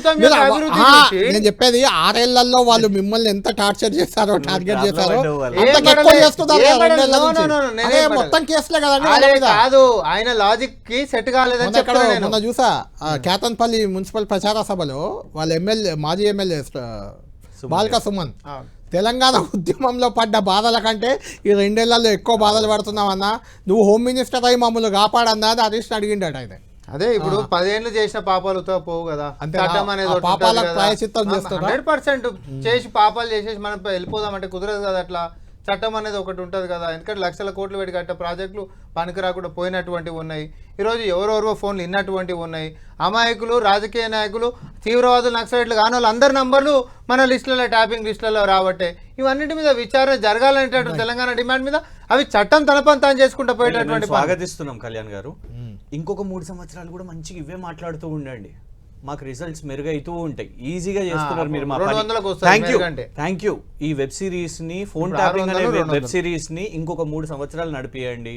ప్రభుత్వం యొక్క అభివృద్ధి గురించి నేను చెప్పేది 6 ఏళ్లలో వాళ్ళు మిమ్మల్ని ఎంత టార్చర్ చేశారో, టార్గెట్ చేశారో ఏం మొత్తం కేసులే కదండి. అదే కాదు, ఆయన లాజిక్ కి సెట్ కాలేదని చెప్పాను నేను. మొన్న చూసా కేతన్పల్లి మున్సిపల్ ప్రచార సభలో వాళ్ళ ఎమ్మెల్యే, మాజీ ఎమ్మెల్యే బాల్క సుమన్ తెలంగాణ ఉద్యమంలో పడ్డ బాధల కంటే ఈ 2 ఏళ్లలో ఎక్కువ బాధలు పడుతున్నావన్నా, నువ్వు హోమ్ మినిస్టర్ అయి మమ్మల్ని కాపాడన్నా అని హరీష్ అడిగిండట ఆయన. అదే ఇప్పుడు 10 ఏళ్ళు చేసిన పాపాలతో పోవు కదా, చట్టం అనేది 100% చేసి పాపాలు చేసేసి మనం వెళ్ళిపోదామంటే కుదరదు కదా. అట్లా చట్టం అనేది ఒకటి ఉంటుంది కదా. ఎందుకంటే లక్షల కోట్లు పెట్టి కట్టే ప్రాజెక్టులు పనికి రాకుండా పోయినటువంటివి ఉన్నాయి. ఈరోజు ఎవరెవరో ఫోన్లు ఇన్నటువంటివి ఉన్నాయి. అమాయకులు, రాజకీయ నాయకులు, తీవ్రవాదులు, నక్సలైట్లు కాని వాళ్ళు అందరి నంబర్లు మన లిస్టులలో, ట్యాపింగ్ లిస్టులలో రాబట్టే ఇవన్నిటి మీద విచారణ జరగాలనేటటువంటి తెలంగాణ డిమాండ్ మీద అవి చట్టం తన పని తాను చేసుకుంటూ పోయేటటువంటి. స్వాగతిస్తున్నాం కళ్యాణ్ గారు. ఇంకొక 3 సంవత్సరాలు కూడా మంచిగా ఇవే మాట్లాడుతూ ఉండండి, మాకు రిజల్ట్స్ మెరుగైతూ ఉంటాయి. ఈజీగా చేస్తున్నారు మీరు. Thank you. ఈ వెబ్ సిరీస్ ని, ఫోన్ ట్యాపింగ్ అనే వెబ్ సిరీస్ ని ఇంకొక 3 సంవత్సరాలు నడిపియండి.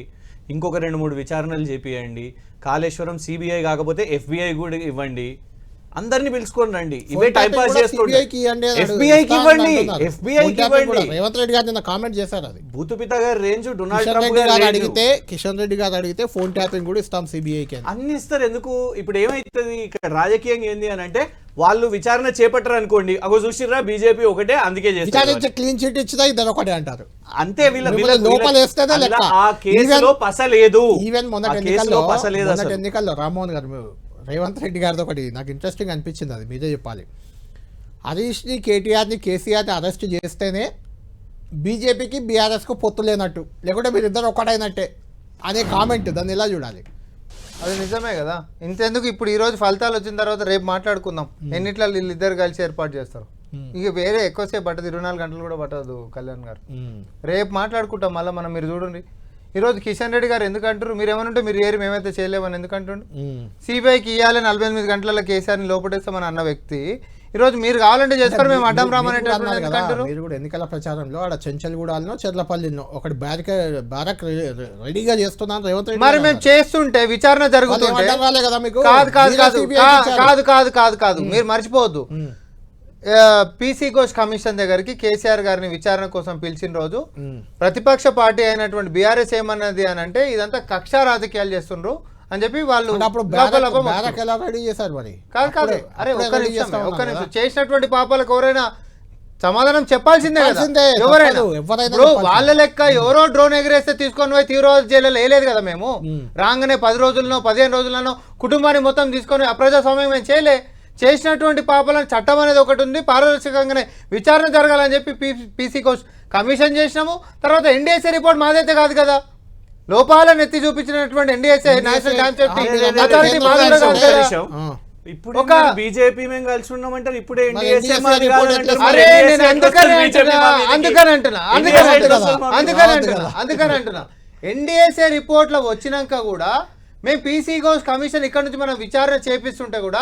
ఇంకొక 2-3 విచారణలు చేపియండి. కాళేశ్వరం సిబిఐ కాకపోతే FBI కూడా ఇవ్వండి. అందరినీ పిలుచుకొని రండి. ఇవే టైం పాస్ చేసుకోండి. ఎఫ్బిఐకి ఇవ్వండి. రేవంత్ రెడ్డి గారు నిన్న కామెంట్ చేశారు. అది భూతుపిత గారి రేంజ్, డొనాల్డ్ ట్రంప్ గారు అడిగితే, కిషన్ రెడ్డి గారు అడిగితే ఫోన్ ట్యాపింగ్ కూడా ఇస్తాం సిబిఐకి అన్ని ఇస్తారు. ఎందుకు ఇప్పుడు ఏమైతుంది ఇక్కడ రాజకీయంగా ఏంది అని అంటే, వాళ్ళు విచారణ చేపట్టరు అనుకోండి, అగో చూసిర్రా బీజేపీ ఒకటే అందుకే చేస్తారు, క్లీన్ చిట్ ఇచ్చినా ఇద్దరు ఒకటే అంటారు. అంతే. లోపల ఆ కేసులో పస లేదు. ఈవెన్ మొన్నటి ఎన్నికల్లో రామ్మోహన్ గారు, రేవంత్ రెడ్డి గారితో ఒకటి నాకు ఇంట్రెస్టింగ్ అనిపించింది, అది మీరే చెప్పాలి. హరీష్ని, కేటీఆర్ని, కేసీఆర్ని అరెస్ట్ చేస్తేనే బీజేపీకి బీఆర్ఎస్కు పొత్తు లేనట్టు, లేకుంటే మీరిద్దరు ఒకటైనట్టే అనే కామెంట్, దాన్ని ఎలా చూడాలి? అది నిజమే కదా. ఇంతెందుకు ఇప్పుడు ఈరోజు ఫలితాలు వచ్చిన తర్వాత రేపు మాట్లాడుకుందాం ఎన్నిట్లో వీళ్ళిద్దరు కలిసి ఏర్పాటు చేస్తారు. ఇక వేరే ఎక్కువసేపు పట్టదు, 24 గంటలు కూడా పట్టదు కళ్యాణ్ గారు. రేపు మాట్లాడుకుంటాం మళ్ళీ మనం. మీరు చూడండి ఈరోజు కిషన్ రెడ్డి గారు ఎందుకంటారు, మీరు ఏమనుంటే మీరు ఏరి మేమైతే చేయలేమని ఎందుకంటుండు. సిబిఐకి ఇవ్వాలి 48 గంటల కేసీఆర్ని లోపడేస్తామని అన్న వ్యక్తి ఈరోజు మీరు కావాలంటే చేస్తారు, మేము అడ్డం రామనేటంటారు. మీరు కూడా ఎన్నికల ప్రచారంలో ఆడ చెంచల్గూడలో, చెర్లపల్లిలో ఒకటి బ్యారక్ రెడీగా చేస్తున్నాను రేవంత్ రెడ్డి. మరి మేము చేస్తుంటే విచారణ జరుగుతుంటే కాదు మీరు మర్చిపోవద్దు. పీసీ ఘోష్ కమిషన్ దగ్గరికి కేసీఆర్ గారిని విచారణ కోసం పిలిచిన రోజు ప్రతిపక్ష పార్టీ అయినటువంటి బీఆర్ఎస్ ఏమన్నది అని అంటే, ఇదంతా కక్ష రాజకీయాలు చేస్తుండ్రు అని చెప్పి వాళ్ళు కాదు. అరే ఒక్క నిమిషం, చేసినటువంటి పాపాలకు ఎవరైనా సమాధానం చెప్పాల్సిందే కదా. ఎవరైనా వాళ్ళ లెక్క ఎవరో డ్రోన్ ఎగిరేస్తే తీసుకొని పోయి తీవ్రవాద జైల్లో వేయలేదు కదా. మేము రాగానే 10 రోజులనో 15 రోజులనో కుటుంబాన్ని మొత్తం తీసుకొని అప్రజాస్వామ్యం మేము చేయలే. చేసినటువంటి పాపాలను చట్టం అనేది ఒకటి ఉంది, పారదర్శకంగానే విచారణ జరగాలని చెప్పి పీసీ ఘోష్ కమిషన్ చేసినాము. తర్వాత ఎన్డీఎస్ఏ రిపోర్ట్ మాదైతే కాదు కదా, లోపాలను ఎత్తి చూపించినటువంటి NDSA national dam safety authority ఒక బీజేపీ మేము కలిసి ఉన్నామంటారు. ఇప్పుడే అందుకని అంటున్నా ఎన్డీఎస్ఏ రిపోర్ట్ లో వచ్చినాక కూడా మేము పీసీ ఘోష్ కమిషన్ ఇక్కడ నుంచి మనం విచారణ చేపిస్తుంటే కూడా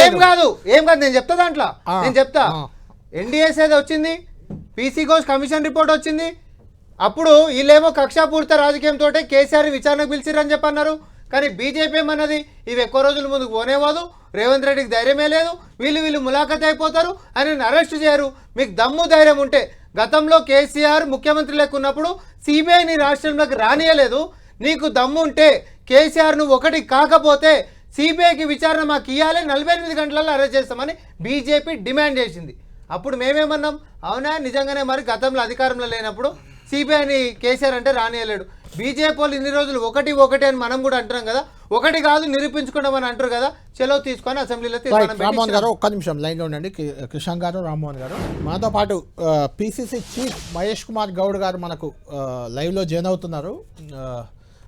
ఏం కాదు నేను చెప్తా. దాంట్లో నేను చెప్తా, ఎన్డీఎస్ఏ వచ్చింది, పీసీ ఘోష్ కమిషన్ రిపోర్ట్ వచ్చింది. అప్పుడు వీళ్ళేమో కక్షాపూరిత రాజకీయంతో కేసీఆర్ విచారణకు పిలిచిరని చెప్పన్నారు. కానీ బీజేపీ ఏమన్నది, ఇవి ఎక్కువ రోజుల ముందుకు పోనేవాదు, రేవంత్ రెడ్డికి ధైర్యమే లేదు, వీళ్ళు ములాఖత్ అయిపోతారు, ఆయన అరెస్ట్ చేయరు. మీకు దమ్ము ధైర్యం ఉంటే, గతంలో కేసీఆర్ ముఖ్యమంత్రి లేకున్నప్పుడు సిబిఐని రాష్ట్రంలోకి రానియలేదు, నీకు దమ్ము ఉంటే కేసీఆర్ నువ్వు ఒకటి కాకపోతే సిబిఐకి విచారణ మాకు ఇవ్వాలి, 48 గంటలలో అరెస్ట్ చేస్తామని బీజేపీ డిమాండ్ చేసింది. అప్పుడు మేమేమన్నాం, అవునా నిజంగానే మరి గతంలో అధికారంలో లేనప్పుడు సిబిఐని కేసీఆర్ అంటే రానియలేడు. బీజేపీ వాళ్ళు ఇన్ని రోజులు ఒకటి అని మనం కూడా అంటున్నాం కదా, ఒకటి కాదు నిరూపించుకున్నామని అంటారు కదా, చెలో తీసుకొని అసెంబ్లీలో రామ్మోహన్ గారు ఒక్క నిమిషం లైన్లో ఉండండి. కిషన్ గారు, రామ్మోహన్ గారు మనతో పాటు పిసిసి చీఫ్ మహేష్ కుమార్ గౌడ్ గారు మనకు లైవ్లో జాయిన్ అవుతున్నారు.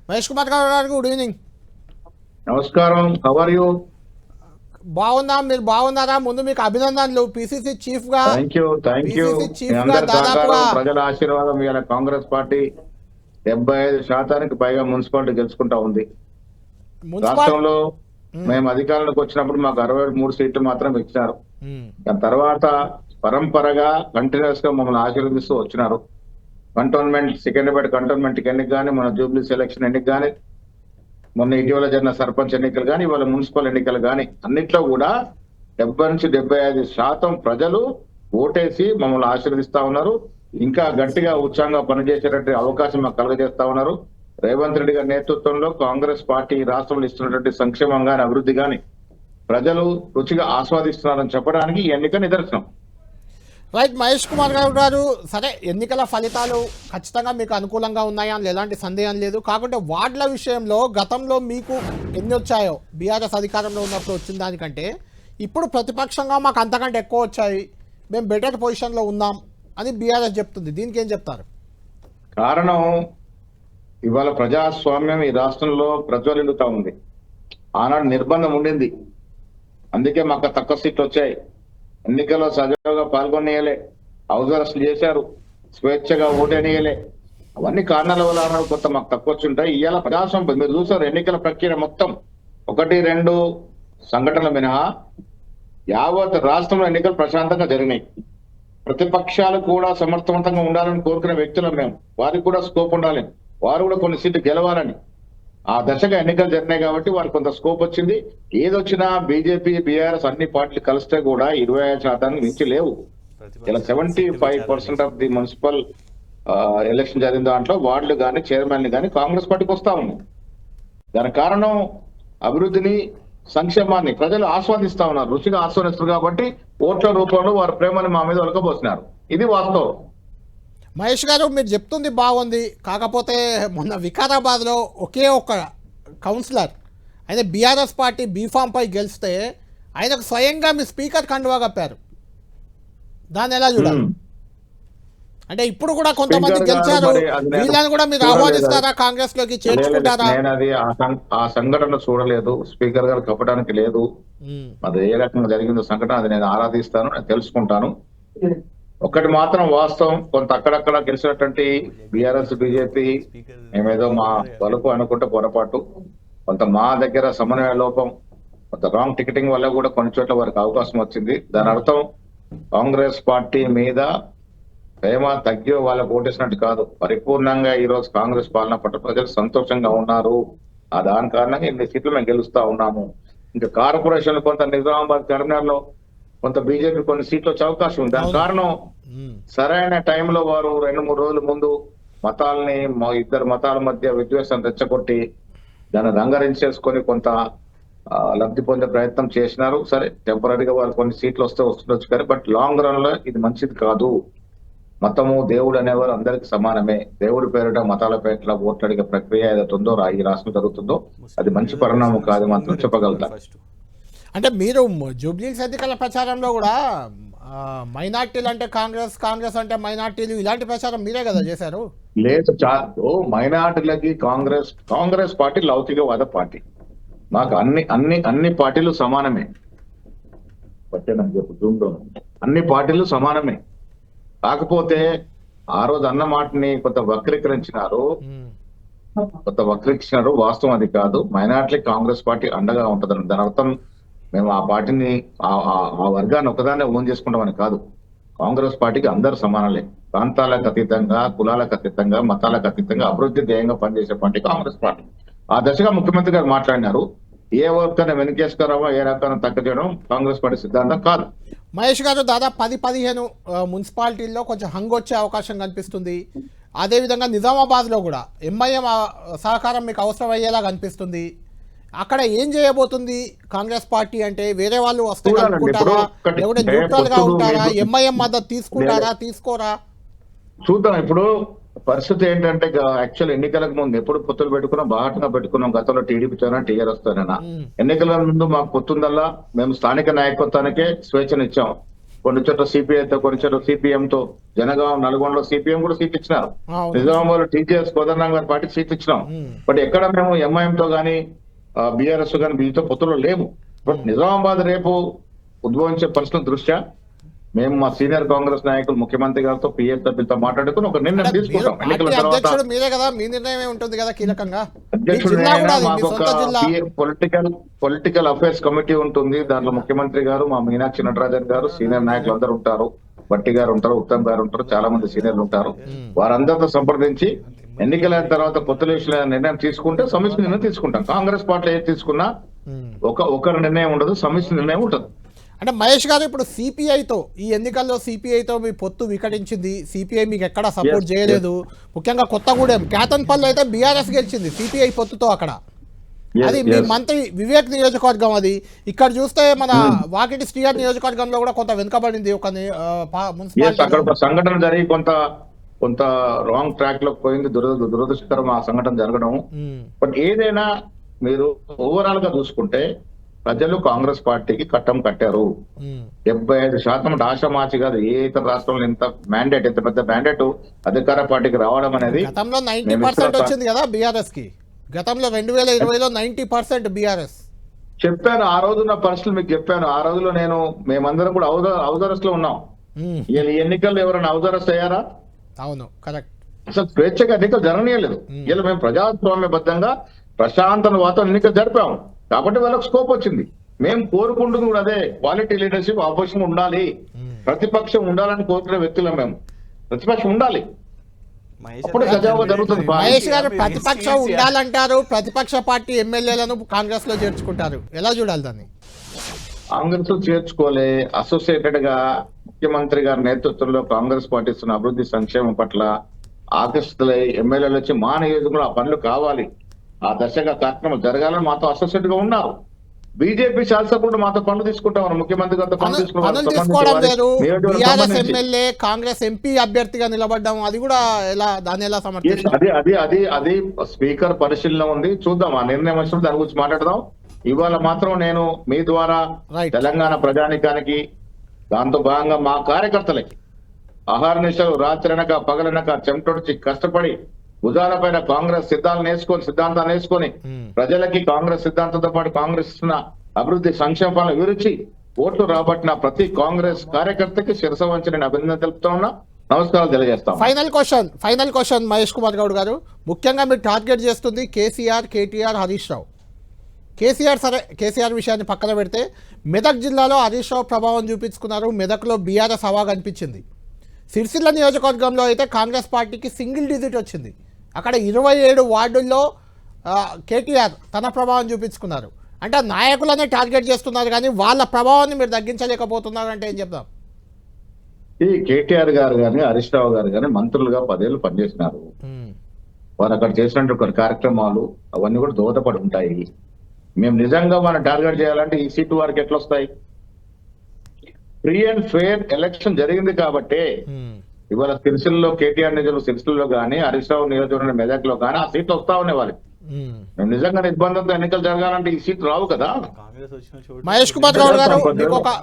మహేష్ కుమార్ గౌడ్ గారు గుడ్ ఈవినింగ్. నమస్కారం, హౌ ఆర్ యు? బాగున్నా, మీరు బాగున్నారా? ముందు మీకు అభినందనలు. పిసిసి చీఫ్ గా ప్రజల ఆశీర్వాదం ఇవాళ కాంగ్రెస్ పార్టీ 75% పైగా మున్సిపాలిటీ గెలుచుకుంటా ఉంది. రాష్ట్రంలో మేము అధికారంలోకి వచ్చినప్పుడు మాకు 63 సీట్లు మాత్రం ఇచ్చినారు. దాని తర్వాత పరంపరగా కంటిన్యూస్ గా మమ్మల్ని ఆశీర్వదిస్తూ వచ్చినారు. కంటోన్మెంట్, సికింద్రాబాద్ కంటోన్మెంట్ ఎన్నిక కానీ, మన జూబ్లీ సెలక్షన్ ఎన్నిక కానీ, మొన్న ఇటీవల జరిగిన సర్పంచ్ ఎన్నికలు కానీ ఇవాళ మున్సిపల్ ఎన్నికలు కానీ అన్నిట్లో కూడా 70 నుంచి 75% ప్రజలు ఓటేసి మమ్మల్ని ఆశీర్వదిస్తా ఉన్నారు. ఇంకా గట్టిగా ఉత్సాహంగా పనిచేసేటటువంటి అవకాశం మాకు కలుగజేస్తా ఉన్నారు. రేవంత్ రెడ్డి గారి నేతృత్వంలో కాంగ్రెస్ పార్టీ రాష్ట్రంలో ఇస్తున్నటువంటి సంక్షేమం గాని అభివృద్ధి గాని ప్రజలు రుచిగా ఆస్వాదిస్తున్నారని చెప్పడానికి ఈ ఎన్నిక నిదర్శనం. రైట్. మహేష్ కుమార్ గారు, సరే ఎన్నికల ఫలితాలు ఖచ్చితంగా మీకు అనుకూలంగా ఉన్నాయా అని ఎలాంటి సందేహం లేదు. కాకుంటే వార్డుల విషయంలో గతంలో మీకు ఎన్ని వచ్చాయో బీఆర్ఎస్ అధికారంలో ఉన్నప్పుడు వచ్చిన దానికంటే ఇప్పుడు ప్రతిపక్షంగా మాకు అంతకంటే ఎక్కువ వచ్చాయి, మేము బెటర్ పొజిషన్లో ఉన్నాం అని బీఆర్ఎస్ చెప్తుంది. దీనికి ఏం చెప్తారు? కారణం ఇవాళ ప్రజాస్వామ్యం ఈ రాష్ట్రంలో ప్రజ్వలిల్లుతా ఉంది. ఆనాడు నిర్బంధం ఉండింది, అందుకే మాకు తక్కువ సీట్లు వచ్చాయి. ఎన్నికల్లో సజావుగా పాల్గొనేయలే, హౌస్ అరెస్ట్ చేశారు, స్వేచ్ఛగా ఓటేనియలే. అవన్నీ కారణాల వల్ల ఆనాడు కొంత మాకు తక్కువ వచ్చి ఉంటాయి. ఇవాళ ప్రజాస్వామ్యం మీరు చూసారు, ఎన్నికల ప్రక్రియ మొత్తం 1-2 సంఘటనలు మినహా యావత్ రాష్ట్రంలో ఎన్నికలు ప్రశాంతంగా జరిగినాయి. ప్రతిపక్షాలు కూడా సమర్థవంతంగా ఉండాలని కోరుకునే వ్యక్తులు మేము. వారికి కూడా స్కోప్ ఉండాలని, వారు కూడా కొన్ని సీట్లు గెలవాలని ఆ దశగా ఎన్నికలు జరిగినాయి కాబట్టి వారికి కొంత స్కోప్ వచ్చింది. ఏదొచ్చినా బీజేపీ బీఆర్ఎస్ అన్ని పార్టీలు కలిస్తే కూడా 25% మించి లేవు. ఇలా 75% ఆఫ్ ది మున్సిపల్ ఎలక్షన్ జరిగిన దాంట్లో వార్డులు కానీ చైర్మన్లు కానీ కాంగ్రెస్ పార్టీకి వస్తా ఉన్నాయి. దానికి కారణం అభివృద్ధిని సంక్షేమాన్ని ప్రజలు ఆస్వాదిస్తా ఉన్నారు, రుచిగా ఆస్వాదిస్తారు కాబట్టి ఓట్ల రూపంలో వారి ప్రేమని మా మీద ఒలకబోస్తున్నారు. ఇది వాస్తవం. మహేష్ గారు, మీరు చెప్తుంది బాగుంది. కాకపోతే మొన్న వికారాబాద్లో ఒకే ఒక్క కౌన్సిలర్ ఆయన బీఆర్ఎస్ పార్టీ బీఫామ్ పై గెలిస్తే ఆయనకు స్వయంగా మీ స్పీకర్ కండువా కప్పారు. దాన్ని ఎలా చూడాలి? అంటే ఇప్పుడు కూడా కొంతమంది గెలిచారు, వీళ్ళని కూడా మీరు ఆహ్వానిస్తారా, కాంగ్రెస్ లోకి చేర్చుకుంటారా? నేను అది ఆ సంఘటన చూడలేదు, స్పీకర్ గారు కప్పడానికి లేదు. అది ఏ రకంగా జరిగిందో సంఘటన అది నేను ఆరాధిస్తాను, నేను తెలుసుకుంటాను. ఒకటి మాత్రం వాస్తవం, కొంత అక్కడక్కడ గెలిచినటువంటి బీఆర్ఎస్ బీజేపీ మేమేదో మా వరకు అనుకుంటే పొరపాటు, కొంత మా దగ్గర సమన్వయ లోపం, కొంత రాంగ్ టికెటింగ్ వల్ల కూడా కొన్ని చోట్ల వారికి అవకాశం వచ్చింది. దాని అర్థం కాంగ్రెస్ పార్టీ మీద ప్రేమ తగ్గి వాళ్ళకు ఓటేసినట్టు కాదు. పరిపూర్ణంగా ఈ రోజు కాంగ్రెస్ పాలన పట్ల ప్రజలు సంతోషంగా ఉన్నారు. ఆ దాని కారణంగా 8 సీట్లు మేము గెలుస్తా ఉన్నాము. ఇంకా కార్పొరేషన్లు కొంత నిజామాబాద్ కరీంనగర్ లో కొంత బీజేపీ కొన్ని సీట్లు వచ్చే అవకాశం ఉంది. దాని కారణం సరైన టైంలో వారు 2-3 రోజుల ముందు మతాలని ఇద్దరు మతాల మధ్య విద్వేషం రెచ్చగొట్టి దాన్ని రంగరించేసుకొని కొంత లబ్ధి పొందే ప్రయత్నం చేసినారు. సరే, టెంపరీగా వారు కొన్ని సీట్లు వస్తే వస్తుండొచ్చు కానీ బట్ లాంగ్ రన్ లో ఇది మంచిది కాదు. మతము దేవుడు అనేవారు అందరికి సమానమే. దేవుడి పేరిట మతాల పేరిట ఓట్లు అడిగే ప్రక్రియ ఏదైతే ఉందో ఈ రాష్ట్రం జరుగుతుందో అది మంచి పరిణామం కాదు మాత్రం చెప్పగలుగుతా. అంటే మీరు జూబ్లీస్ ఎన్నికల ప్రచారంలో కూడా మైనార్టీలు అంటే కాంగ్రెస్, కాంగ్రెస్ అంటే మైనార్టీలు, ఇలాంటి ప్రచారం మీరే కదా చేశారు? లేదు, చాలు. మైనార్టీలకి కాంగ్రెస్ పార్టీ లౌకికవాద పార్టీ. మాకు అన్ని పార్టీలు సమానమే. అన్ని పార్టీలు సమానమే. కాకపోతే ఆ రోజు అన్న మాటని కొంత వక్రీకరించినారు. వాస్తవం అది కాదు. మైనార్టీ కాంగ్రెస్ పార్టీ అండగా ఉంటదని దాని అర్థం మేము ఆ పార్టీని ఆ వర్గాన్ని ఒకదాన్ని ఓన్ చేసుకుంటామని కాదు. కాంగ్రెస్ పార్టీకి అందరు సమానలే. ప్రాంతాలకు అతీతంగా, కులాలకు అతీతంగా, మతాలకు అతీతంగా అభివృద్ధి ధ్యేయంగా పనిచేసే పార్టీ కాంగ్రెస్ పార్టీ. ఆ దశగా ముఖ్యమంత్రి గారు మాట్లాడినారు. ఏ వర్గాన్ని వెనకేసుకురావో ఏ రకాన్ని తగ్గ చేయడం కాంగ్రెస్ పార్టీ సిద్ధాంతం కాదు. మహేష్ గారు, దాదాపు 10-15 మున్సిపాలిటీల్లో కొంచెం హంగ్ వచ్చే అవకాశం కనిపిస్తుంది. అదేవిధంగా నిజామాబాద్లో కూడా ఎంఐఎం సహకారం మీకు అవసరం అయ్యేలా కనిపిస్తుంది. అక్కడ ఏం చేయబోతుంది కాంగ్రెస్ పార్టీ? అంటే వేరే వాళ్ళు వస్తే కలుపుకుంటారా, లేకుంటే న్యూట్రల్ గా ఉంటారా, ఎంఐఎం మద్దతు తీసుకుంటారా, తీసుకోరా? చూద్దాం. ఇప్పుడు పరిస్థితి ఏంటంటే యాక్చువల్ ఎన్నికలకు ముందు ఎప్పుడు పొత్తులు పెట్టుకున్నాం, బాగా పెట్టుకున్నాం. గతంలో టీడీపీ తోనా టీఆర్ఎస్ తోనేనా. ఎన్నికల ముందు మాకు పొత్తుందల్లా మేము స్థానిక నాయకత్వానికే స్వేచ్ఛనిచ్చాం. కొన్ని చోట్ల సిపిఐతో, కొన్ని చోట్ల సిపిఎం తో. జనగాం, నల్గొండలో సిపిఎం కూడా సీట్ ఇచ్చినారు. నిజామాబాద్ టీజేఎస్ కోదండరాం గారి పార్టీకి సీట్ ఇచ్చినాం. బట్ ఎక్కడ మేము ఎంఐఎం తో గానీ బీఆర్ఎస్ గానీ వీటితో పొత్తులు లేవు. బట్ నిజామాబాద్ రేపు ఉద్భవించే పరిస్థితుల దృష్ట్యా మేము మా సీనియర్ కాంగ్రెస్ నాయకులు ముఖ్యమంత్రి గారితో పిఎస్ సభ్యులతో మాట్లాడుకుని ఒక నిర్ణయం తీసుకుంటాం. ఎన్నికల తర్వాత మీరే కదా, మీ నిర్ణయం ఉంటుంది కదా కీలకంగా. అధ్యక్షుడు మాకు ఒక పొలిటికల్ అఫైర్స్ కమిటీ ఉంటుంది. దాంట్లో ముఖ్యమంత్రి గారు, మా మీనాక్షి నటరాజన్ గారు, సీనియర్ నాయకులు అందరూ ఉంటారు. బట్టి గారు ఉంటారు, ఉత్తమ్ గారు ఉంటారు, చాలా మంది సీనియర్లు ఉంటారు. వారందరితో సంప్రదించి ఎన్నికలైన తర్వాత కొత్త విషయంలో నిర్ణయం తీసుకుంటే సమిష్టి నిర్ణయం తీసుకుంటాం. కాంగ్రెస్ పార్టీ ఏది తీసుకున్నా ఒకరి నిర్ణయం ఉండదు, సమిష్టి నిర్ణయం ఉంటుంది. అంటే మహేష్ గారు ఇప్పుడు సిపిఐతో ఈ ఎన్నికల్లో సిపిఐతో మీ పొత్తు వికటించింది, సిపిఐ మీకు ఎక్కడ సపోర్ట్ చేయలేదు. ముఖ్యంగా కొత్తగూడెం కేతన్పల్లి అయితే బీఆర్ఎస్ గెలిచింది సిపిఐ పొత్తుతో అక్కడ. అది మీ మంత్రి వివేక్ నియోజకవర్గం. అది ఇక్కడ చూస్తే మన వాకిటి శ్రీహర్ నియోజకవర్గంలో కూడా కొంత వెనుకబడింది. ఒక అక్కడ ఒక సంఘటన జరిగి కొంత రాంగ్ ట్రాక్ లో పోయింది. దురదృష్టకరం ఆ సంఘటన జరగడం. బట్ ఏదైనా మీరు ఓవరాల్ గా చూసుకుంటే ప్రజలు కాంగ్రెస్ పార్టీకి కట్టం కట్టారు. 75% ఆశామాచి కాదు. ఏ ఇతర రాష్ట్రంలో ఎంత పెద్ద మ్యాండేట్ అధికార పార్టీకి రావడం అనేది గతంలో 90% వచ్చింది కదా బీఆర్ఎస్ కి. గతంలో 2020లో 90% బీఆర్ఎస్. చెప్పాను ఆ రోజున్న పరిస్థితులు మీకు చెప్పాను. ఆ రోజులో మేమందరం కూడా ఔదరస్ లో ఉన్నాం. ఈ ఎన్నికల్లో ఎవరైనా ఔదరస్ అయ్యారా? అవును, కరెక్ట్. అసలు స్వేచ్ఛగా ఎన్నికలు జరగనీయలేదు. ఇలా మేము ప్రజాస్వామ్యబద్ధంగా ప్రశాంత వాతావరణం ఎన్నికలు జరిపాము కాబట్టి వాళ్ళకి స్కోప్ వచ్చింది. మేము కోరుకుంటుంది కూడా అదే, క్వాలిటీ లీడర్షిప్ ఆపోజిషన్ ఉండాలి, ప్రతిపక్షం ఉండాలని కోరుకునే వ్యక్తులం మేము. ప్రతిపక్షం ఉండాలి, అప్పుడు సజావుగా జరుగుతుంది. మహేష్ గారు ప్రతిపక్షం ఉండాలంటారు, ప్రతిపక్ష పార్టీ ఎమ్మెల్యేలను కాంగ్రెస్ లో చేర్చుకుంటారు. ఎలా చూడాలి దాన్ని? కాంగ్రెస్ లో చేర్చుకోలే, అసోసియేటెడ్ గా ముఖ్యమంత్రి గారి నేతృత్వంలో కాంగ్రెస్ పార్టీ ఇస్తున్న అభివృద్ధి సంక్షేమం పట్ల ఆకర్షితులై ఎమ్మెల్యేలు వచ్చి మా నియోజకవర్గంలో ఆ పనులు కావాలి, ఆ దశగా కార్యక్రమం జరగాలని మాతో అసోసియేట్ గా ఉన్నారు. బీజేపీ శాసనసభ్యులు మాతో పనులు తీసుకుంటాం. ముఖ్యమంత్రి గారితో పనులు తీసుకోవడం ఎమ్మెల్యే కాంగ్రెస్ ఎంపీ అభ్యర్థిగా నిలబడ్డాము, అది కూడా దాన్ని ఎలా సమర్థిస్తారు? అది స్పీకర్ పరిశీలన ఉంది, చూద్దాం. ఆ నిర్ణయం వచ్చినప్పుడు దాని గురించి మాట్లాడదాం. ఇవాళ మాత్రం నేను మీ ద్వారా తెలంగాణ ప్రజానికానికి, దాంతో భాగంగా మా కార్యకర్తలకి ఆహార నిశలు రాత్రనక పగలనక చెమటొడిచి కష్టపడి భుజాలపైన కాంగ్రెస్ సిద్ధాంతాన్ని వేసుకొని ప్రజలకి కాంగ్రెస్ సిద్ధాంతంతో పాటు కాంగ్రెస్ ఇస్తున్న అభివృద్ధి సంక్షేమాలను వివరించి ఓట్లు రాబట్టిన ప్రతి కాంగ్రెస్ కార్యకర్తకి శిరస వంచి నేను అభినందన తెలుపుతా ఉన్నా, నమస్కారాలు తెలియజేస్తాం. ఫైనల్ క్వశ్చన్ మహేష్ కుమార్ గౌడ్ గారు, ముఖ్యంగా మీరు టార్గెట్ చేస్తుంది కేసీఆర్, కేటీఆర్, హరీష్ రావు. కేసీఆర్ విషయాన్ని పక్కన పెడితే మెదక్ జిల్లాలో హరీష్ రావు ప్రభావం చూపించుకున్నారు. మెదక్లో బీఆర్ఎస్ హవా కనిపించింది. సిరిసిల్ల నియోజకవర్గంలో అయితే కాంగ్రెస్ పార్టీకి సింగిల్ డిజిట్ వచ్చింది. అక్కడ 27 వార్డుల్లో కేటీఆర్ తన ప్రభావం చూపించుకున్నారు. అంటే నాయకులనే టార్గెట్ చేస్తున్నారు కానీ వాళ్ళ ప్రభావాన్ని మీరు తగ్గించలేకపోతున్నారు అంటే ఏం చెప్తాం? ఈ కేటీఆర్ గారు కానీ హరీష్ రావు గారు కానీ మంత్రులుగా 10 ఏళ్ళు పనిచేసినారు. వారు అక్కడ చేసినటువంటి కార్యక్రమాలు అవన్నీ కూడా దోహదపడి ఉంటాయి. మేము నిజంగా మనం టార్గెట్ చేయాలంటే ఈ సీటు వారికి ఎట్లా వస్తాయి? ఫ్రీ అండ్ ఫెయిర్ ఎలక్షన్ జరిగింది కాబట్టి ఇవాళ సిరిసిల్లో కేటీఆర్ నియోజకవర్గం సిరిసిల్లో కానీ హరీష్ రావు నియోజకవర్గం మెదక్ లో కానీ ఆ సీట్లు వస్తా ఉన్నాయి వాళ్ళకి. మేము నిజంగా నిర్బంధంతో ఎన్నికలు జరగాలంటే ఈ సీట్లు రావు కదా. మహేష్ కుమార్ గౌడ్ గారు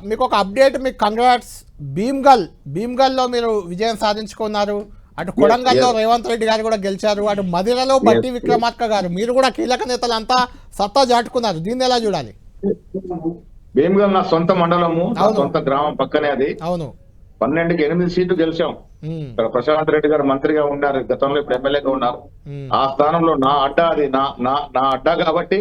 మీకు ఒక అప్డేట్, మీకు కంగ్రాట్స్. భీమ్గల్ లో మీరు విజయం సాధించుకున్నారు. అటు కొడంగల్లో రేవంత్ రెడ్డి గారు కూడా గెలిచారు. అటు మదిరలో బట్టి విక్రమార్క గారు, మీరు కూడా కీలక నేతలంతా సత్తా చాటుకున్నారు. దీన్ని ఎలా చూడాలి? భీమ్గల్ నా సొంత మండలము, సొంత గ్రామం పక్కనే అది. అవును, 12కి 8 సీట్లు గెలిచాం. ఇక్కడ ప్రశాంత్ రెడ్డి గారు మంత్రిగా ఉన్నారు, గతంలో ఇప్పుడు ఎమ్మెల్యేగా ఉన్నారు. ఆ స్థానంలో నా అడ్డా అది, నా అడ్డా కాబట్టి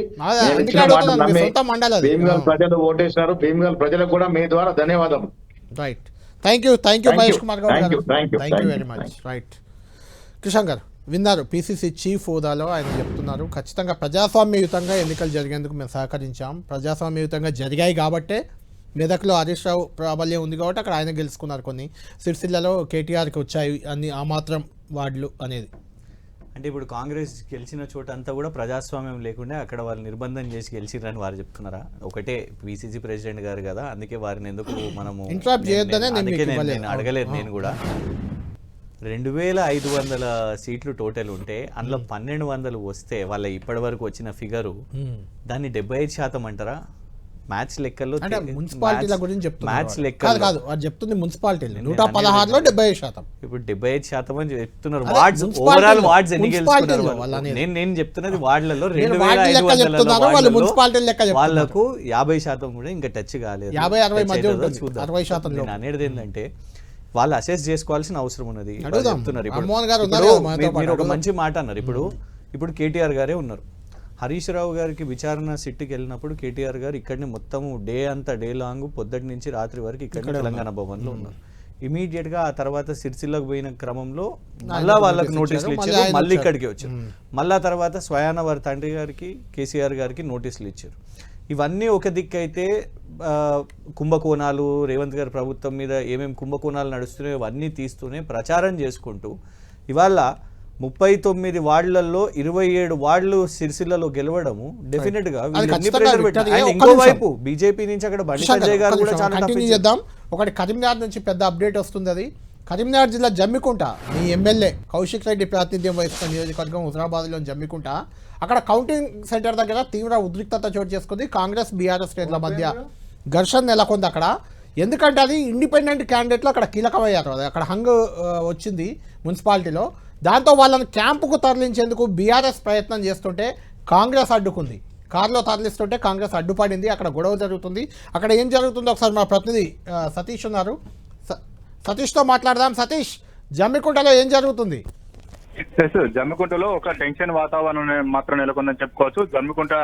భీమ్గల్ ప్రజలు ఓటేసినారు. భీమ్గల్ ప్రజలకు కూడా మీ ద్వారా ధన్యవాదాలు. Right, thank you Mahesh Kumar Goud garu, thank you very much. Right, Kishan garu విన్నారు, పిసిసి చీఫ్ హోదాలో ఆయన చెప్తున్నారు ఖచ్చితంగా ప్రజాస్వామ్యయుతంగా ఎన్నికలు జరిగేందుకు మేము సహకరించాం. ప్రజాస్వామ్యయుతంగా జరిగాయి కాబట్టే మెదక్లో హరీష్ రావు ప్రాబల్యం ఉంది కాబట్టి అక్కడ ఆయన గెలుచుకున్నారు. కొన్ని సిరిసిల్లలో కేటీఆర్కి వచ్చాయి అన్ని ఆ మాత్రం వార్డులు అనేది. అంటే ఇప్పుడు కాంగ్రెస్ గెలిచిన చోట అంతా కూడా ప్రజాస్వామ్యం లేకుండా అక్కడ వాళ్ళు నిర్బంధం చేసి గెలిచిరని వారు చెప్తున్నారా? ఒకటే పిసిసి ప్రెసిడెంట్ గారు కదా, అందుకే వారిని ఎందుకు మనము అందుకే నేను అడగలేదు. నేను కూడా 2500 సీట్లు టోటల్ ఉంటే అందులో 1200 వస్తే వాళ్ళ ఇప్పటి వరకు వచ్చిన ఫిగరు దాన్ని 75% అంటారా? మ్యాచ్ లెక్కల్లో మున్సిపాలిటీల గురించి మ్యాచ్ లెక్కలు కాదు అది చెప్తుంది. మున్సిపాలిటీలు 116లో 75%. ఇప్పుడు 75% అని చెప్తున్నారు. వార్డ్స్ ఓవరాల్ వార్డ్స్ ఎన్ని గెలుచుకున్నారు? నేను చెప్తున్నది వార్డులలో 2500 వాళ్ళకు 50% కూడా ఇంకా టచ్ కాలేదు. 50-60 మధ్య ఉంటుంది. 60%. నేను అనేది ఏంటంటే వాళ్ళు అసెస్ చేసుకోవాల్సిన అవసరం ఉన్నది చెప్తున్నారు. మీరు ఒక మంచి మాట అన్నారు. ఇప్పుడు కేటీఆర్ గారే ఉన్నారు. హరీష్ రావు గారికి విచారణ సిట్కి వెళ్ళినప్పుడు కేటీఆర్ గారు ఇక్కడనే మొత్తం డే లాంగ్ పొద్దుటి నుంచి రాత్రి వరకు ఇక్కడ తెలంగాణ భవన్లో ఉన్నారు. ఇమీడియట్ గా ఆ తర్వాత సిరిసిల్లకు పోయిన క్రమంలో మళ్ళా వాళ్ళకి నోటీసులు ఇచ్చారు, మళ్ళీ ఇక్కడికి వచ్చారు. మళ్ళా తర్వాత స్వయాన వారి తండ్రి గారికి కేసీఆర్ గారికి నోటీసులు ఇచ్చారు. ఇవన్నీ ఒక దిక్కు అయితే కుంభకోణాలు, రేవంత్ గారి ప్రభుత్వం మీద ఏమేమి కుంభకోణాలు నడుస్తున్నాయో అవన్నీ తీస్తూనే ప్రచారం చేసుకుంటూ ఇవాళ 39 వార్డులలో 27 వార్డులు సిరిసిల్లలో గెలవడము డెఫినెట్ గా ఇంకోవైపు బీజేపీ నుంచి అక్కడ బండి సంజయ్ గారు కూడా చాలా కంటిన్యూ చేద్దాం. ఒకటి కరీంనగర్ నుంచి పెద్ద అప్డేట్ వస్తుంది. అది కరీంనగర్ జిల్లా జమ్మికుంట, మీ ఎమ్మెల్యే కౌశిక్ రెడ్డి ప్రాతినిధ్యం వహిస్తున్న నియోజకవర్గం హుజరాబాద్లో జమ్మికుంట, అక్కడ కౌంటింగ్ సెంటర్ దగ్గర తీవ్ర ఉద్రిక్తత చోటు చేసుకుంది. కాంగ్రెస్ బీఆర్ఎస్ శ్రేణుల మధ్య ఘర్షణ నెలకొంది అక్కడ. ఎందుకంటే అది ఇండిపెండెంట్ క్యాండిడేట్లు అక్కడ కీలకమయ్యారు. అది అక్కడ హంగ్ వచ్చింది మున్సిపాలిటీలో. దాంతో వాళ్ళని క్యాంపుకు తరలించేందుకు బీఆర్ఎస్ ప్రయత్నం చేస్తుంటే కాంగ్రెస్ అడ్డుకుంది. కారులో తరలిస్తుంటే కాంగ్రెస్ అడ్డుపడింది. అక్కడ గొడవ జరుగుతుంది. అక్కడ ఏం జరుగుతుందో ఒకసారి మా ప్రతినిధి సతీష్ ఉన్నారు, సతీష్తో మాట్లాడదాం. సతీష్, జమ్మికుంటలో ఏం జరుగుతుంది? జమ్మికుంటలో ఒక టెన్షన్ వాతావరణం మాత్రం నెలకొందని చెప్పుకోవచ్చు. జమ్మికుంట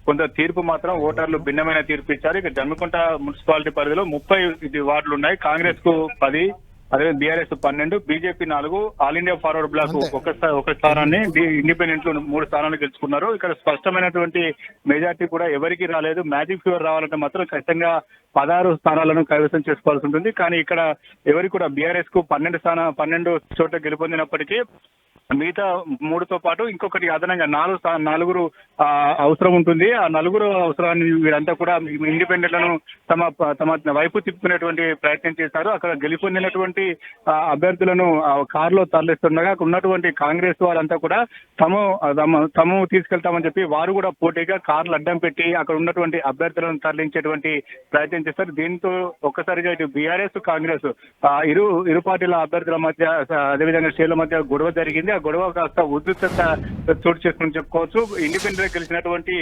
కొంత తీర్పు మాత్రం ఓటర్లు భిన్నమైన తీర్పు ఇచ్చారు. ఇక జమ్మికుంట మున్సిపాలిటీ పరిధిలో 30 వార్డులు ఉన్నాయి. కాంగ్రెస్ కు 10, అదే బీఆర్ఎస్ 12, బీజేపీ 4, ఆల్ ఇండియా ఫార్వర్డ్ బ్లాక్ ఒక స్థానాన్ని, ఇండిపెండెంట్లు 3 స్థానాలు గెలుచుకున్నారు. ఇక్కడ స్పష్టమైనటువంటి మెజార్టీ కూడా ఎవరికి రాలేదు. మ్యాజిక్ ఫిగర్ రావాలంటే మాత్రం ఖచ్చితంగా 16 స్థానాలను కైవసం చేసుకోవాల్సి ఉంటుంది. కానీ ఇక్కడ ఎవరికి కూడా బీఆర్ఎస్ కు 12 చోట్ల గెలుపొందినప్పటికీ మిగతా 3తో పాటు ఇంకొకటి అదనంగా 4 అవసరం ఉంటుంది. ఆ 4 అవసరాన్ని వీరంతా కూడా ఇండిపెండెంట్లను తమ వైపు తిప్పుకునేటువంటి ప్రయత్నం చేశారు. అక్కడ గెలుపొందినటువంటి అభ్యర్థులను కారులో తరలిస్తుండగా ఉన్నటువంటి కాంగ్రెస్ వాళ్ళంతా కూడా తాము తీసుకెళ్తామని చెప్పి వారు కూడా పోటీగా కార్లు అడ్డం పెట్టి అక్కడ ఉన్నటువంటి అభ్యర్థులను తరలించేటువంటి ప్రయత్నం చేశారు. దీంతో ఒక్కసారిగా ఇటు బీఆర్ఎస్ కాంగ్రెస్ ఇరు పార్టీల అభ్యర్థుల మధ్య, అదేవిధంగా శ్రేణుల మధ్య గొడవ జరిగింది. ఆ గొడవ కాస్త ఉద్రిక్తత చోటు చేసుకుని చెప్పుకోవచ్చు. ఇండిపెండెంట్ గెలిచినటువంటి